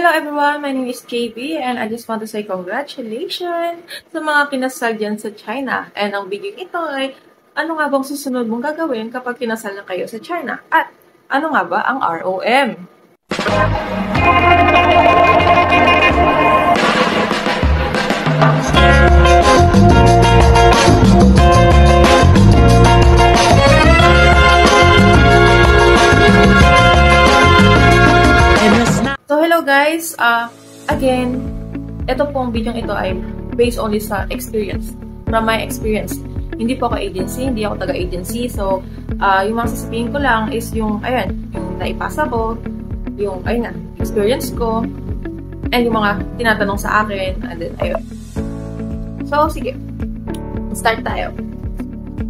Hello everyone, my name is JB and I just want to say congratulations sa mga kinasal dyan sa China. And ang video ito ay ano nga bang susunod mong gagawin kapag kinasal na kayo sa China? At ano nga ba ang ROM? So hello guys, again, ito pong video ito ay based only sa experience, from my experience. Hindi po ako agency, hindi ako taga-agency. So, yung mga sasabihin ko lang is yung, ayan, yung naipasa ko, yung, ayun nga, experience ko, and yung mga tinatanong sa akin, and then, ayun. So, sige, start tayo.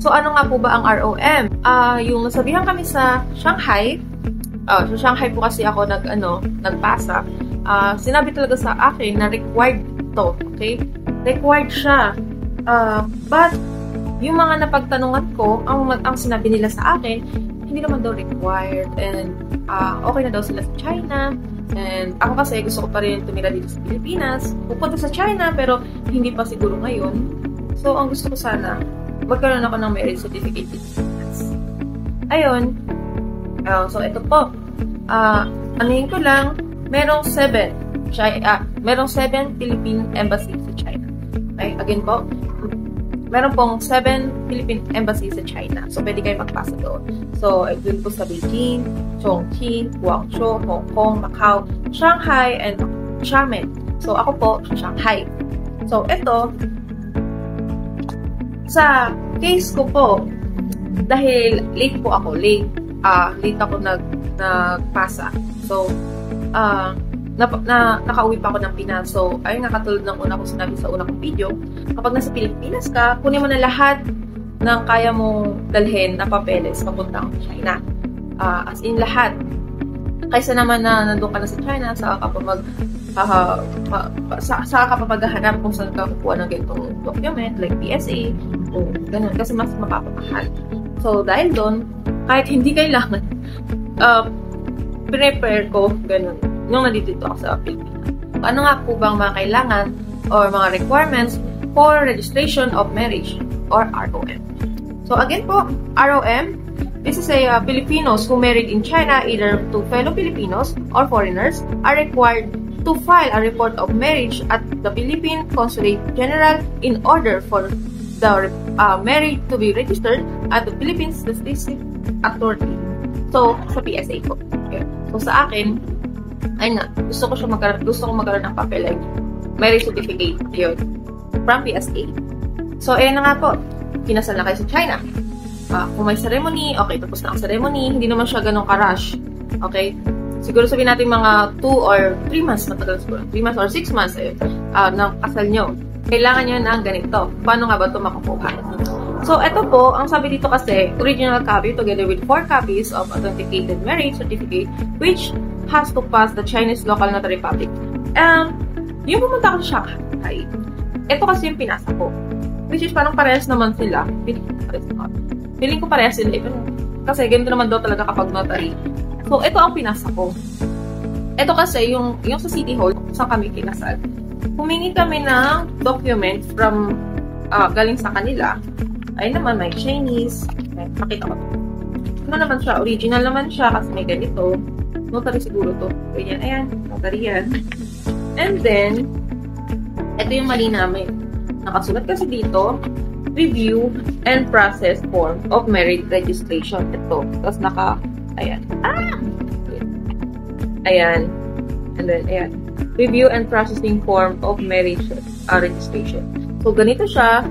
So, ano nga po ba ang ROM? Yung nasabihan kami sa Shanghai, sa Shanghai po kasi ako nagpasa. Sinabi talaga sa akin na required to, okay? Required siya. But, yung mga napagtanungan ko, ang sinabi nila sa akin, hindi naman daw required. And, okay na daw sila sa China. And, ako kasi gusto ko pa rin tumira dito sa Pilipinas. Pupunta sa China, pero hindi pa siguro ngayon. So, ang gusto ko sana, magkaroon ako ng marriage certificate dito sa Pilipinas. Ayun. So, ito po. Anuhin ko lang, merong 7 Philippine Embassy sa China. Okay, again po, meron pong 7 Philippine Embassy sa China. So, pwede kayo magpasa doon. So, doon po sa Beijing, Chongqing, Guangzhou, Hong Kong, Macau, Shanghai, and Xiamen. So, ako po, sa Shanghai. So, ito, sa case ko po, dahil late po ako, late ako nagpasa. So, nakauwi pa ako ng Pinas. So, ayun nga, katulad ng una kong sinabi sa una kong video, kapag nasa Pilipinas ka, kunin mo na lahat ng kaya mong dalhin na papeles papuntang China. As in lahat. Kaysa naman na nandun ka na sa China, saka ka pa maghahanap kung saan ka kukuha ng ganitong document, like PSA, o ganun, kasi mas mapapamahal. So, dahil doon, kahit hindi kailangan, prepare ko, ganun, nung nandito ako sa Pilipinas. Ano nga po bang mga kailangan or mga requirements for registration of marriage or ROM? So, again po, ROM, this is a Filipinos who married in China, either to fellow Filipinos or foreigners, are required to file a report of marriage at the Philippine Consulate General in order for the marriage to be registered at the Philippine Statistics Authority. So, sa PSA po. Okay. So, sa akin, ayun nga, gusto ko magkaroon ng papel, like, marriage certificate, yun, from PSA. So, ayun na nga po, kinasal na kayo sa China. Kung may ceremony, okay, tapos na ang ceremony, hindi naman siya ganun ka-rush. Okay? Siguro sabihin natin mga 2 or 3 months, matagal siguro, 3 months or 6 months, ayun, ng kasal nyo. Kailangan nyo ng ganito. Paano nga ba ito makukuha? So, ito po, ang sabi dito kasi, original copy together with 4 copies of authenticated marriage certificate which has to pass the Chinese local notary public. Yung pumunta ako sa Shanghai, ito kasi yung pinasa ko. Which is parang parehas naman sila. Feeling ko parehas sila. Kasi ganito naman daw talaga kapag notary. So, ito ang pinasa ko. Ito kasi, yung sa City Hall, saan kami kinasal, humingi kami ng document from, galing sa kanila. Ayun naman, may Chinese. Pakita ko. Ano naman siya? Original naman siya kasi may ganito. Notary siguro to. Ganyan, ayan. Notary yan. And then, ito yung mali namin. Nakasulat kasi dito, review and process form of marriage registration. Ito. Tapos ayan. Ayan. And then, ayan. Review and processing form of marriage registration. So, ganito siya.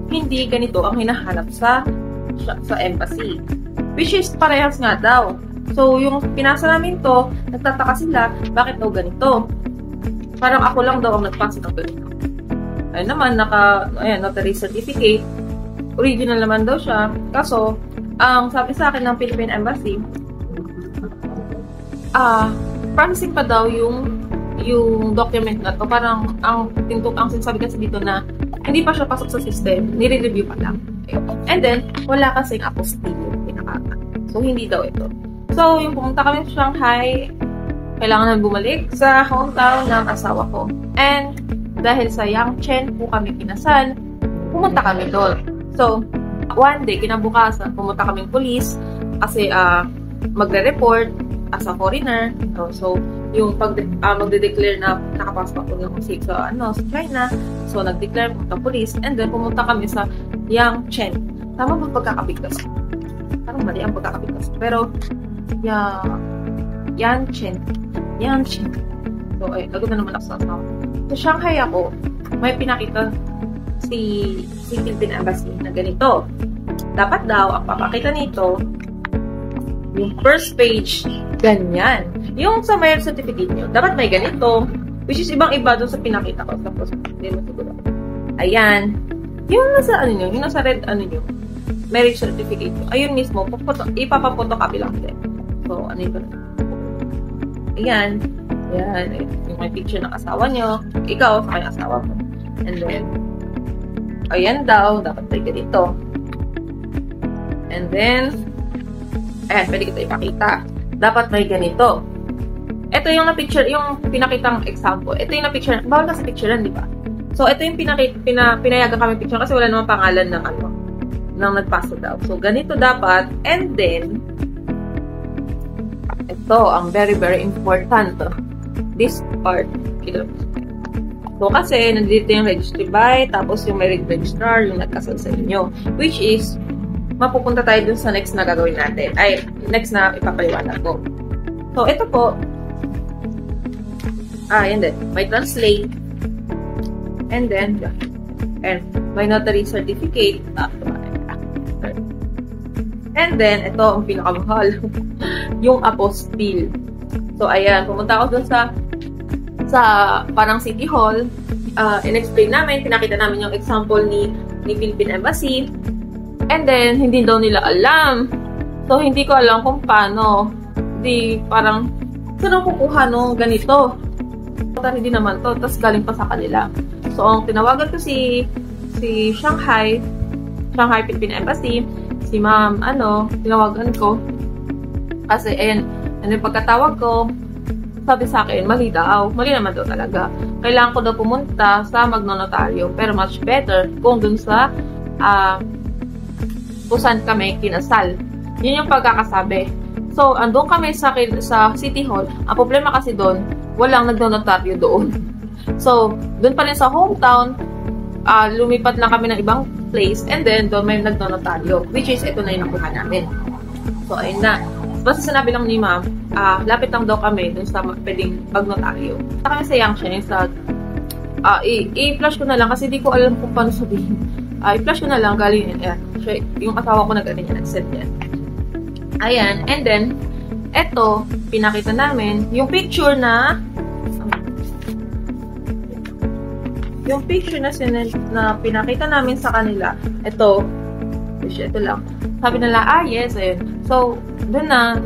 Hindi ganito ang hinahanap sa embassy. Which is, parehas nga daw. So, yung pinasa namin to, nagtataka sila, bakit daw ganito? Parang ako lang daw ang nagpasa ng ganito. Ayun naman, notary certificate. Original naman daw siya. Kaso, ang sabi sa akin ng Philippine Embassy, promising pa daw yung document na to. Parang, ang sinasabi kasi dito na, hindi pa siya pasok sa system, nire-review pa lang. Okay. And then, wala kasing apostille yung pinakata. So, hindi daw ito. So, yung pumunta kami sa Shanghai, kailangan na bumalik sa hometown ng asawa ko. And dahil sa Yangchen po kami kinasal, pumunta kami doon. So, one day, kinabukasan, pumunta kaming police kasi magre-report as a foreigner. So, yung magde-declare na nakapasok ko ng sa China. So, nag-declare pumunta police and then pumunta kami sa Yangchen. Tama ba pagkakabigkas? Parang mali ang pagkakabigkas. Pero, Yangchen. So, lagot na naman ako sa asawa. Sa Shanghai ako, may pinakita si Philippine Embassy na ganito. Dapat daw, ang papakita nito, yung first page, ganyan. Yung sa marriage certificate nyo, dapat may ganito. Which is ibang-iba doon sa pinakita ko. Tapos, hindi mo siguro. Ayan. Yung nasa, yung nasa red, marriage certificate nyo. Ayun mismo, ipapapotocopy lang din. So, yun? Ayan. Yan, yung may picture ng asawa nyo, ikaw, sa kanyang asawa mo. And then, ayan daw, dapat may ganito. And then, ayan, pwede kita ipakita. Dapat may ganito. Ito yung na-picture, yung pinakitang example. Ito yung na-picture, bawal kasi picturean, di ba? So, ito yung pinayagan kami picture kasi wala namang pangalan ng ng nagpasa daw. So, ganito dapat. And then, ito, ang very, very important. This part. So, kasi, nandito yung registry by, tapos yung marriage registrar, yung nagkasal sa inyo. Which is, mapupunta tayo dun sa next na gagawin natin. Ay, next na ipapaliwanag ko. So, ito po. Yan din. May translate. And then, may notary certificate. And then, ito ang pinakamahal. Yung apostille. So, ayan. Pumunta ako dun sa parang City Hall, in-explain namin, pinakita namin yung example ni Philippine Embassy, and then, hindi daw nila alam. So, hindi ko alam kung paano. Hindi, parang, saan ako kukuha nung ganito? Hindi naman to, tapos galing pa sa kanila. So, ang tinawagan ko si Shanghai Philippine Embassy, si ma'am, tinawagan ko, kasi, ayan, yung pagkatawag ko, sabi sa akin, mali daw. Mali naman daw talaga. Kailangan ko daw pumunta sa magnonotaryo. Pero much better kung dun sa kung saan kami kinasal. Yun yung pagkakasabi. So, andun kami sa City Hall. Ang problema kasi doon, walang nagnonotaryo doon. So, doon pa rin sa hometown, lumipat lang kami ng ibang place and then doon may nagnonotaryo. Which is, ito na yung nakuha namin. So, ayun na. Basta sinabi lang ni ma'am, lapit lang daw kami dun sa pwedeng magnotaryo. Sa kami sa Yangchen, i-flash ko na lang kasi di ko alam kung paano sabihin. I-flash ko na lang galing yan. Yung asawa ko nag-send yan. Ayan, and then, eto, pinakita namin, yung picture na pinakita namin sa kanila, ito lang. Sabi nila, yes, ayun. So, doon na,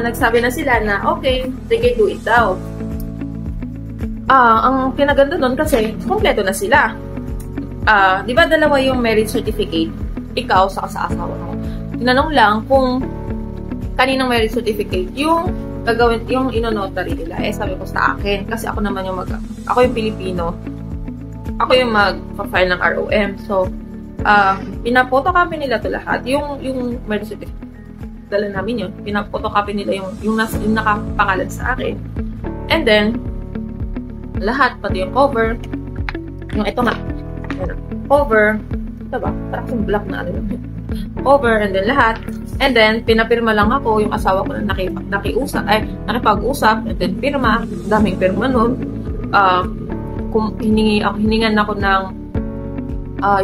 nagsabi na sila na, okay, they can do it daw. Ang pinaganda doon kasi, kompleto na sila. Di ba dalawa yung marriage certificate? Ikaw, sa asawa mo. Tinanong lang kung kaninang marriage certificate, yung inonotary nila. Sabi ko sa akin, kasi ako naman ako yung Pilipino. Ako yung mag-file ng ROM. So, pinapotocopy nila ito lahat. Yung marriage certificate, dala namin yun. Pinapotocopy nila yung nakapangalan sa akin. And then, lahat, pati yung cover, yung ito nga, cover, ito ba? Parang yung black na cover, and then lahat. And then, pinapirma lang ako, yung asawa ko na nakipag-usap, and then pirma, daming pirma nun. Hiningan ako ng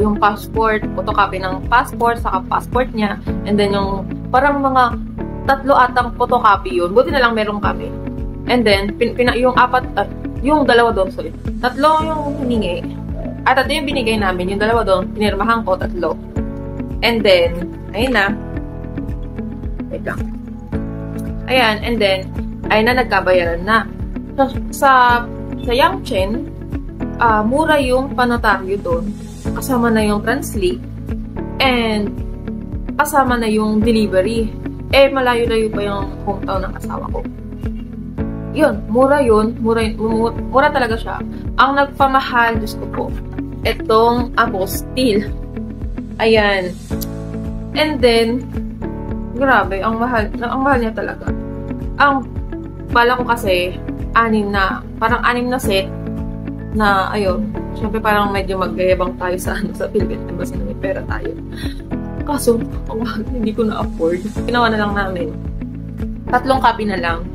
yung passport, photocopy ng passport, saka passport niya, and then yung parang mga 3 atang photocopy yun. Buti na lang meron kami. And then, yung 2 doon, sorry. 3 yung hiningi. At 3 yung binigay namin. Yung 2 doon, pinirmahan ko 3. And then, ayun na. Wait lang. Ayan, and then, ayun na, nagkabayaran na. Sa Yangchen, mura yung panotaryo doon. Kasama na yung translate. And, kasama na yung delivery. Malayo-layo pa yung hometown ng asawa ko. yun, mura yun. Mura talaga siya. Ang nagpamahal, Diyos ko po, itong apostille. Ayan. And then, grabe, ang mahal niya talaga. Ang bala ko kasi, parang 6 na set, na, ayun, syempre parang medyo maggayabang tayo sa Philippine Embassy na may pera tayo. Kaso, hindi ko na-afford. Ginawa na lang namin. 3 copy na lang.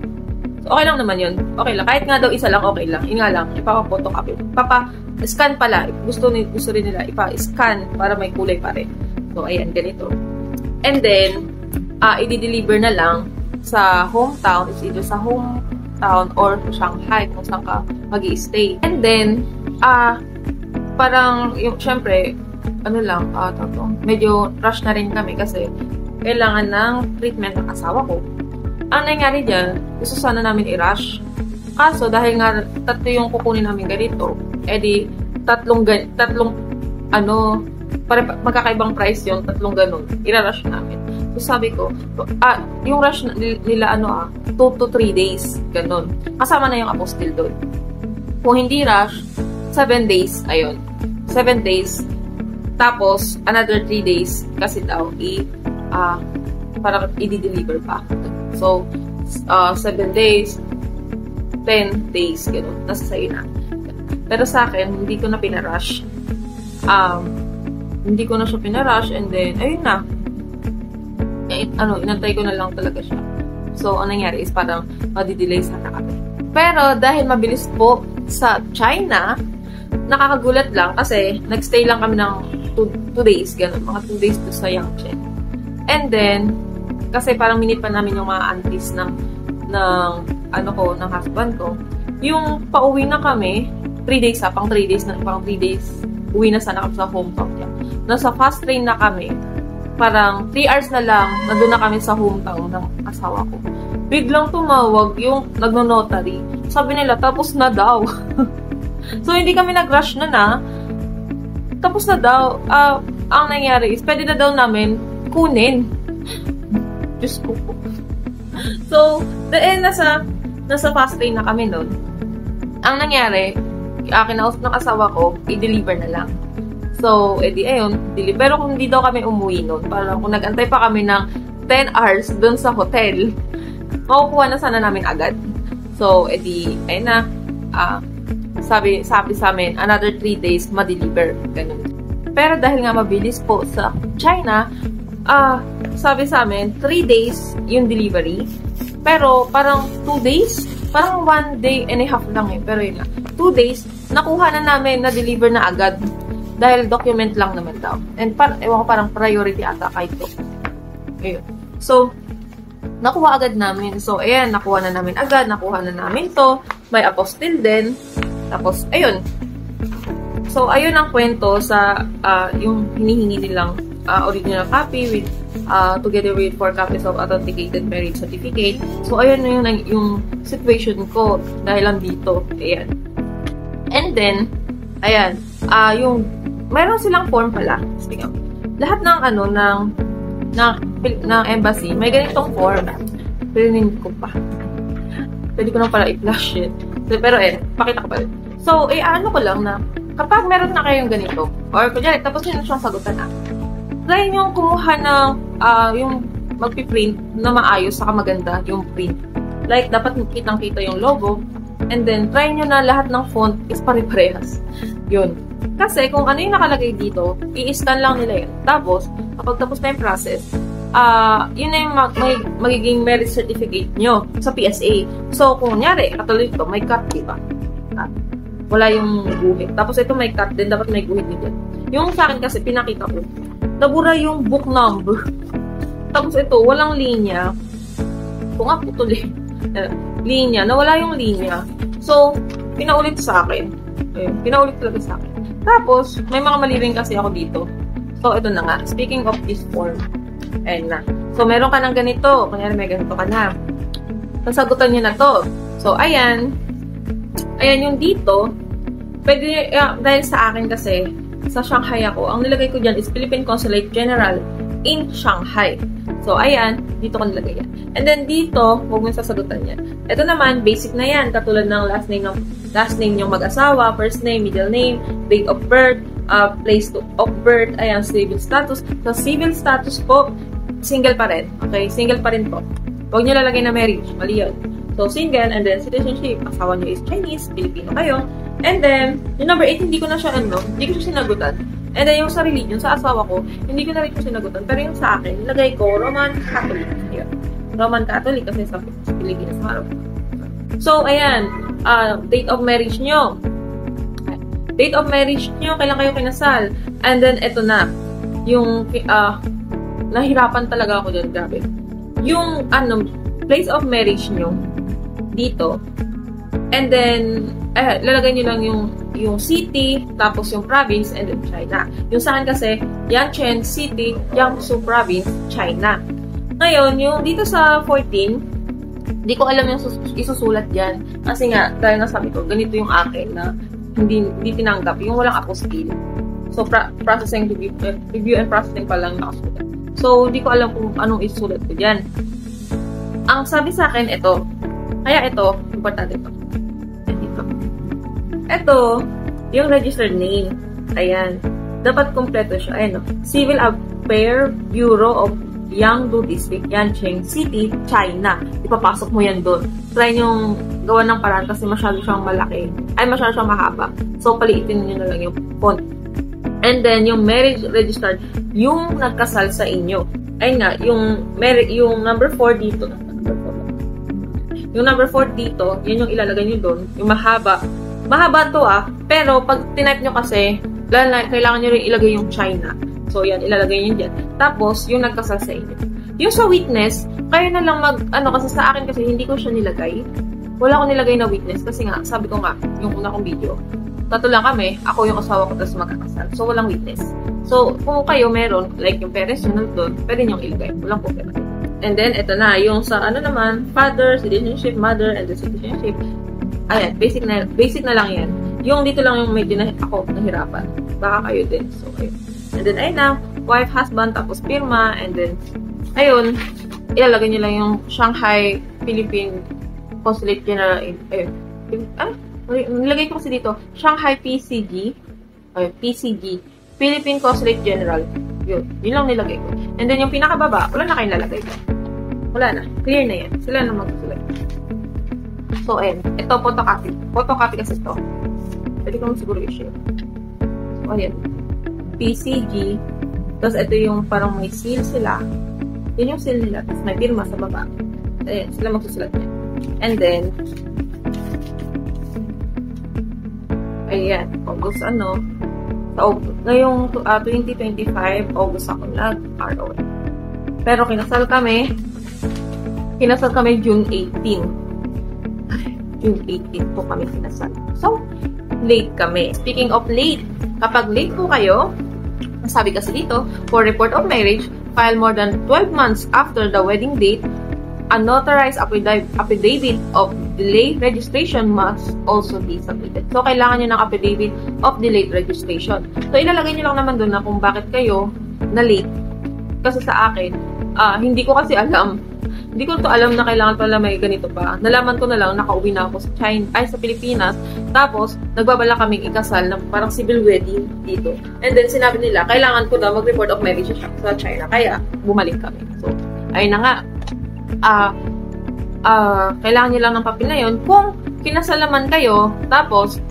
So, okay lang naman yun. Okay lang. Kahit nga daw isa lang, okay lang. Yun nga lang, ipapa-photocopy. Scan pala. Gusto rin nila ipa-scan para may kulay pa rin. So, ayan, ganito. And then, i-deliver na lang sa hometown. It's either sa hometown or sa Shanghai kung saan ka mag-i-stay. And then, parang, syempre, medyo rush na rin kami kasi kailangan ng treatment ng asawa ko. Ang nangyari dyan, gusto sana namin i-rush. Kaso, dahil nga 3 yung kukunin namin ganito, edi, 3 magkakaibang price yung 3 ganun. I-rush namin. So, sabi ko, yung rush nila, 2 to 3 days, ganun. Kasama na yung apostille doon. Kung hindi rush, 7 days, ayun. 7 days, tapos, another 3 days, kasi daw, parang i-deliver pa. So, 7 days, 10 days, gano'n. Nasa sa'yo na. Pero sa akin, hindi ko na pinarush. Hindi ko na siya pinarush, and then, ayun na. Inantay ko na lang talaga siya. So, ang nangyari is parang madidelay sana kami. Pero, dahil mabilis po sa China, nakakagulat lang kasi nagstay lang kami ng 2 days, gano'n. Mga 2 days to sa Yangtze. And then, kasi parang minute pa namin yung mga aunties ng husband ko. Yung pauwi na kami, 3 days pang 3 days, uwi na sana kami sa hometown niya. Nasa fast train na kami, parang 3 hours na lang, nandun na kami sa hometown ng asawa ko. Biglang tumawag yung nagno-notary. Sabi nila, tapos na daw. So, hindi kami nag-rush na. Tapos na daw. Ang nangyari is, pwede na daw namin kunin. Diyos ko po. So, nasa fast train na kami nun. Ang nangyari, kinausap ng asawa ko, i-deliver na lang. So, edi ayun, deliver. Pero kung hindi daw kami umuwi nun, parang kung nag-antay pa kami ng 10 hours dun sa hotel, makukuha na sana namin agad. So, edi, ayun na, sabi sa amin, another 3 days, ma-deliver. Ganun. Pero dahil nga mabilis po sa China, sabi sa amin, 3 days yung delivery. Pero, parang 2 days, parang 1 day and a half lang eh. Pero yun nga, 2 days, nakuha na namin, na-deliver na agad. Dahil document lang naman daw. And ewan ko, parang priority ata kahit to. Ayun. So, nakuha agad namin. So, ayan, nakuha na namin agad. Nakuha na namin to. May apostille din. Tapos, ayun. So, ayun ang kwento sa yung hinihingi nilang original copy with together with 4 copies of authenticated marriage certificate. So, ayun yung situation ko dahil lang dito. Ayan. And then, ayan, meron silang form pala. Speaking of, lahat ng ng embassy, may ganitong form. Piliin ko pa. Pwede ko lang pala i-flash it. Pero pakita ko pa rin. So, ano ko lang na, kapag meron na kayong ganito, or kunyari, tapos yun na siyang sagutan na, try nyo kumuha ng, yung magpiprint na maayos, saka maganda yung print. Like, dapat kitang-kita yung logo, and then, try nyo na lahat ng font is pare-parehas. Yun. Kasi, kung ano yung nakalagay dito, i-scan lang nila yun. Tapos, kapag tapos na yung process, yun na yung magiging marriage certificate nyo sa PSA. So, kung nyari, katulad ito, may cut, diba? Wala yung guhit. Tapos, ito may cut din, dapat may guhit din. Yung sa akin kasi, pinakita ko, nabura yung book number. Tapos, ito, walang linya. Kung nga putol linya, nawala yung linya. So, pinaulit sa akin. Ayun, pinaulit talaga sa akin. Tapos, may mga mali rin kasi ako dito. So, ito na nga. Speaking of this form, ayun na. So, meron ka ng ganito. Kunyari, may ganito ka na. Sasagutan nyo na to. So, ayan. Ayan yung dito. Pwede, dahil sa akin kasi, sa Shanghai ako, ang nilagay ko dyan is Philippine Consulate General in Shanghai. So, ayan, dito ko nilagay yan. And then, dito, huwag mo sasagutan yan. Ito naman, basic na yan, katulad ng last name yung mag-asawa, first name, middle name, date of birth, place of birth, ayan, civil status. So, civil status po, single pa rin. Okay, single pa rin po. Huwag nyo lalagay na marriage, mali yun. So, single, and then citizenship, asawa nyo is Chinese, Filipino kayo. And then, yung number 8, hindi ko na siya, hindi ko siya sinagutan. And then, yung sa religion, sa asawa ko, hindi ko na rin siya sinagutan. Pero yung sa akin, nilagay ko, Roman Catholic. Ayan. Roman Catholic kasi sa Pilipinas. So, ayan, date of marriage nyo. Date of marriage nyo, kailan kayo kinasal. And then, eto na. Yung, nahirapan talaga ako dyan, grabe. Yung, place of marriage nyo, dito. And then, lalagay nyo lang yung city, tapos yung province, and then China. Yung sa akin kasi, Yancheng City, Jiangsu Province, China. Ngayon, yung dito sa 14, di ko alam yung isusulat dyan. Kasi nga, dahil nga sabi ko, ganito yung akin na hindi tinanggap, yung walang apostille. So, processing, review and processing pa lang nakasulat. So, di ko alam kung anong isusulat ko dyan. Ang sabi sa akin, ito. Kaya ito, importante ito. Ito, yung registered name. Ayan. Dapat kompleto siya. Ayan, Civil Affairs Bureau of Yangdu District, Yancheng City, China. Ipapasok mo yan doon. Try nyong gawa ng paraan kasi masyado siyang malaki. Ay, masyado siyang mahaba. So, paliitin nyo na lang yung font. And then, yung marriage registered, yung nagkasal sa inyo. Ayun nga, yung number 4 dito. Yung number 4 dito, yun yung ilalagay nyo doon. Yung mahaba. Mahaba to pero pag tinype nyo kasi, kailangan nyo rin ilagay yung China. So, yan, ilalagay nyo dyan. Tapos, yung nagkasal sa inyo. Yung sa witness, kayo na lang kasi sa akin kasi hindi ko siya nilagay. Wala ko nilagay na witness kasi nga, sabi ko nga, yung una kong video, tatlo lang kami, ako yung asawa ko, tapos magkakasal. So, walang witness. So, kung kayo meron, like yung parents nyo nandun, pwede nyo ilagay. Walang problema. And then, ito na, yung sa naman, father, citizenship, mother, and the citizenship. Ayan, basic na lang yan. Yung dito lang yung medyo ako nahirapan. Baka kayo din. So, ayun. And then, ayun na, wife, husband, tapos pirma, and then, ayun, ilalagay nyo lang yung Shanghai, Philippine Consulate General, ayun. Nilagay ko kasi dito, Shanghai PCG, ayun, PCG, Philippine Consulate General. Yun lang nilagay ko. And then, yung pinakababa, wala na kayong lalagay ko. Wala na. Clear na yan. Sila na magsusulat. So, ayun. Ito, photocopy. Photocopy kasi ito. Pwede ko siguro i-share. So, ayun. PCG. Tapos, ito yung parang may seal sila. Yun yung seal nila. Tapos, may pirma sa baba. Ayun. Sila magsusulat niya. And then, ayan. August ngayong 2025, August ako nag-ROM. Pero kinasal kami June 18. June 18 po kami kinasal. So, late kami. Speaking of late, kapag late po kayo, sabi kasi dito, for report of marriage, file more than 12 months after the wedding date, a notarized affidavit of delayed registration must also be submitted. So, kailangan nyo ng affidavit of delayed registration. So, ilalagay nyo lang naman doon na kung bakit kayo na late. Kasi sa akin, hindi ko kasi alam. Hindi ko to alam na kailangan pala may ganito pa. Nalaman ko na lang, nakauwi na ako sa Pilipinas. Tapos, nagbabala kaming ikasal na parang civil wedding dito. And then, sinabi nila, kailangan ko na mag-report of marriage sa China. Kaya, bumalik kami. So, ayun na nga. Kailangan nyo lang ng papel na yun. Kung kinasal naman kayo, tapos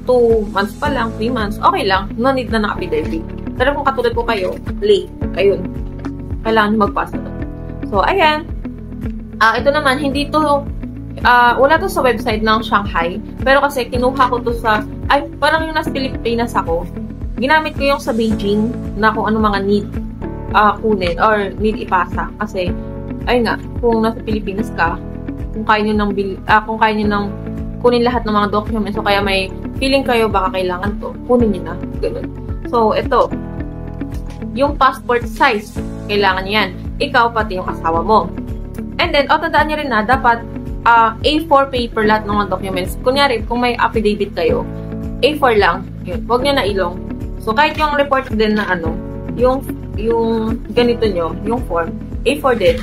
2 months pa lang, 3 months, okay lang, no need na ng affidavit. Pero kung katulad ko kayo, late, ayun, kailangan nyo magpasa doon. So, ayan. Ito naman, hindi to, wala to sa website ng Shanghai, pero kasi kinuha ko to parang yung nasa Pilipinas ako, ginamit ko yung sa Beijing, na kung ano mga need kunin, or need ipasa, kasi, ayun nga, kung nasa Pilipinas ka, kung kaya nyo nang kunin lahat ng mga documents, so kaya may feeling kayo baka kailangan to, kunin nyo na, ganun. So, ito, yung passport size, kailangan yan. Ikaw, pati yung asawa mo. And then, tandaan nyo rin na, dapat A4 paper lahat ng mga documents. Kunyari, kung may affidavit kayo, A4 lang, yun, huwag nyo na ilong. So, kahit yung report din na yung yung ganito nyo, yung form, A4 din,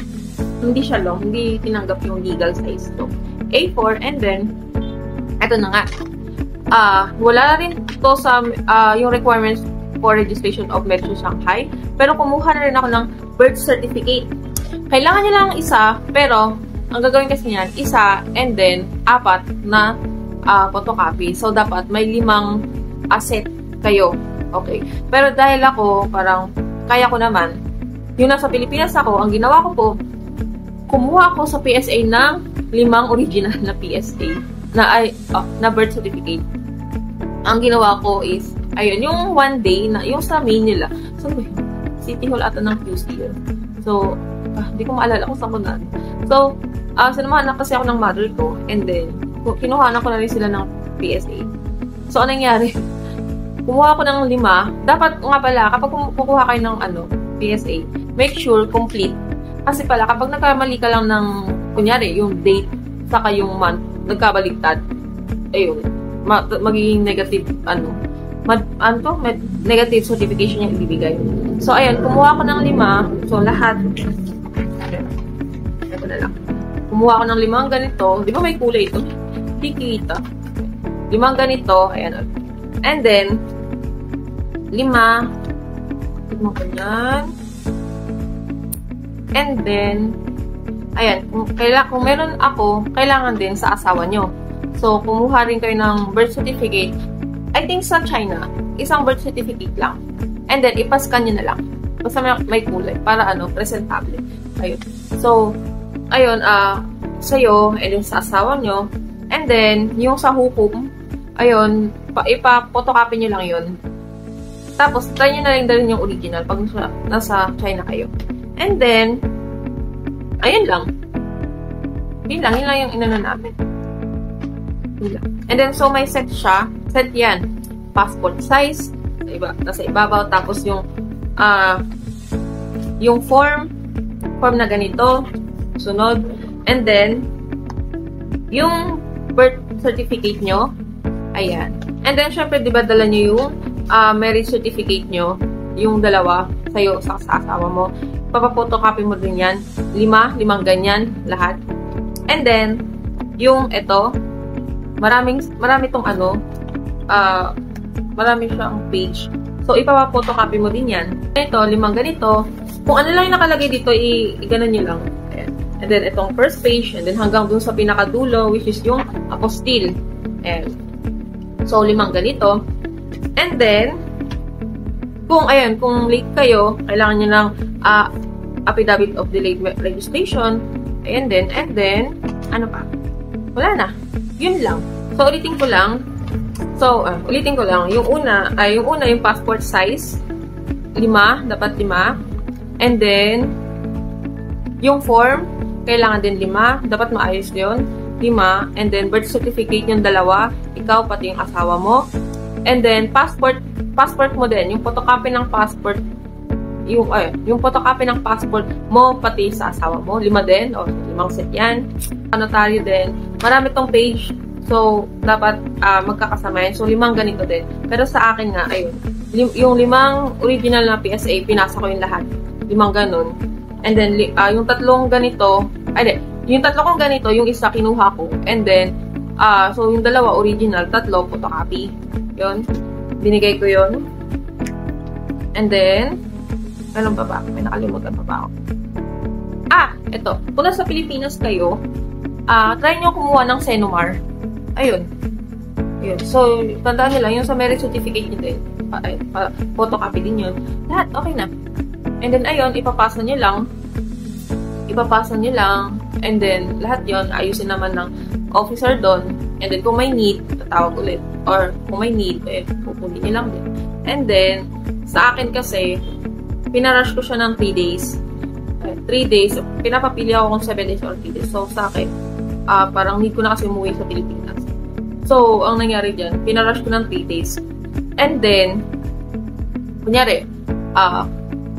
hindi siya long, hindi tinanggap yung legal size to. A4, and then, eto na nga, wala rin to sa yung requirements for registration of Metro Shanghai, pero kumuha na rin ako ng birth certificate. Kailangan nyo lang isa, pero ang gagawin kasi niyan, isa, and then 4 na photocopy. So, dapat may 5 set kayo. Okay. Pero dahil ako, parang kaya ko naman, yung nasa Pilipinas ako, ang ginawa ko po, kumuha ako sa PSA ng 5 original na PSA na birth certificate. Ang ginawa ko is, ayun, yung one day na, yung sa main nila. So, City Hall ata ng QC yun. So, hindi ko maalala kung saan ko na. So, sinamahan na kasi ako ng mother ko, and then, kinuhanan ko na rin sila ng PSA. So, anong nangyari? Kumuha ako ng 5. Dapat nga pala, kapag kukuha kayo ng PSA, make sure complete. Kasi pala, kapag nagkamali ka lang ng, kunyari, yung date, saka yung month, nagkabaliktad, ayun, magiging negative, negative certification yung ibibigay. So, ayun, kumuha ko ng 5. So, lahat, ito na lang. Kumuha ko ng 5 ganito. Di ba may kulay ito? Hindi kita. 5 ganito, ayan. And then, 5. Tignan ko yan. And then, ayan, kung meron ako, kailangan din sa asawa nyo. So, kumuha rin kayo ng birth certificate. I think sa China, isang birth certificate lang. And then, ipascan nyo na lang. Basta may kulay, para presentable. Ayun. So, ayun, sa'yo, and then sa asawa nyo. And then, yung sa hukom, ayun, ipa-photocopy nyo lang yun. Tapos, try nyo na rin dalhin yung original pag nasa China kayo. And then, ayun lang. Yun lang yung inano namin. Yun lang. And then, so may set siya. Set yan. Passport size. Nasa ibabaw. Tapos yung form na ganito. Sunod. And then, yung birth certificate nyo. Ayan. And then, syempre, diba, dala nyo yung marriage certificate nyo. Yung dalawa sa'yo, sa asawa mo. Papapotocopy mo din yan. 5 ganyan, lahat. And then, yung ito, marami tong marami siyang page. So, ipapapotocopy mo din yan. Ito, 5 ganito. Kung ano lang yung nakalagay dito, i-ganon nyo lang. Ayan. And then, itong first page, and then hanggang dun sa pinakadulo, which is yung apostille. Ayan. So, 5 ganito. And then, kung late kayo, kailangan nyo ng affidavit of delayed registration. Ayan din. And then, ano pa? Wala na. Yun lang. So, ulitin ko lang. Yung una, yung passport size. 5. Dapat 5. And then, yung form, kailangan din 5. Dapat maayos yun. 5. And then, birth certificate yung 2. Ikaw, pati yung asawa mo. And then, passport mo din. Yung photocopy ng passport, yung photocopy ng passport mo, pati sa asawa mo. 5 din. O, 5 set yan. Notaryo din. Marami tong page. So, dapat magkakasama yan. So, 5 ganito din. Pero sa akin nga, ayun. Yung 5 original na PSA, pinasa ko yung lahat. 5 ganun. And then, yung 3 ganito, yung 3 kong ganito, yung isa kinuha ko. And then, so, yung 2 original, 3 photocopy. Yun. Binigay ko yun. And then, ano pa ba? May nakalimutan pa ba ako? Ito. Kung nasa Pilipinas kayo, try nyo kumuha ng Senomar. Ayun. So, tandaan nyo lang, yung sa marriage certificate nyo din. Photocopy din yun. Lahat, okay na. And then, ayun, ipapasa nyo lang. And then, lahat yun, ayusin naman ng officer doon. And then, kung may need, tatawag ulit. Or, kung may need, pupunin nyo lang din. And then, sa akin kasi, pinarush ko siya ng 3 days. 3 days. Pinapapili ako kung 7 days or 3 days. So, sa akin, parang need ko na kasi umuwi sa Pilipinas. So, ang nangyari dyan, pinarush ko ng 3 days. And then, kunyari,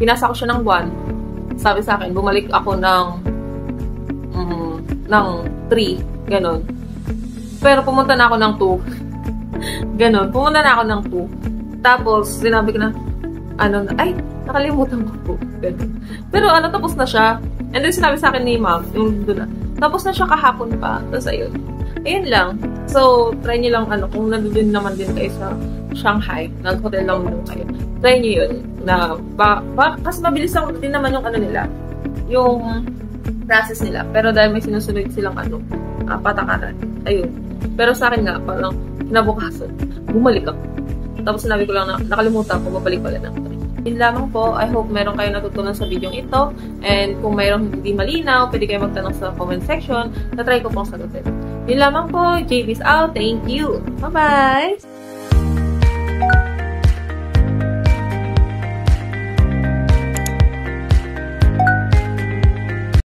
pinasa ko siya ng 1. Sabi sa akin, bumalik ako ng 3. Ganon. Pero pumunta na ako ng 2. Ganon. Pumunta na ako ng 2. Tapos, sinabi ko na, nakalimutan ko po. Ganun. Pero tapos na siya. And then sinabi sa akin ni ma'am, yung doon na, tapos na siya kahapon pa. Tapos ayun. Ayun lang. So, try nyo lang kung nandun naman din kayo sa Shanghai, nag-hotel lang doon kayo. Try nyo yun. Na, kasi mabilis lang din naman yung nila, yung process nila. Pero dahil may sinusunod silang patakaran. Ayun. Pero sa akin nga, parang kinabukasan, bumalik ako. Tapos sinabi ko lang na nakalimutan ko, babalik pala na. Yun lamang po. I hope meron kayo natutunan sa video ito. And kung mayroong hindi malinaw, pwede kayo magtanong sa comment section. Na-try ko pong sagutin. Yun lamang po. JB's out. Thank you. Bye-bye!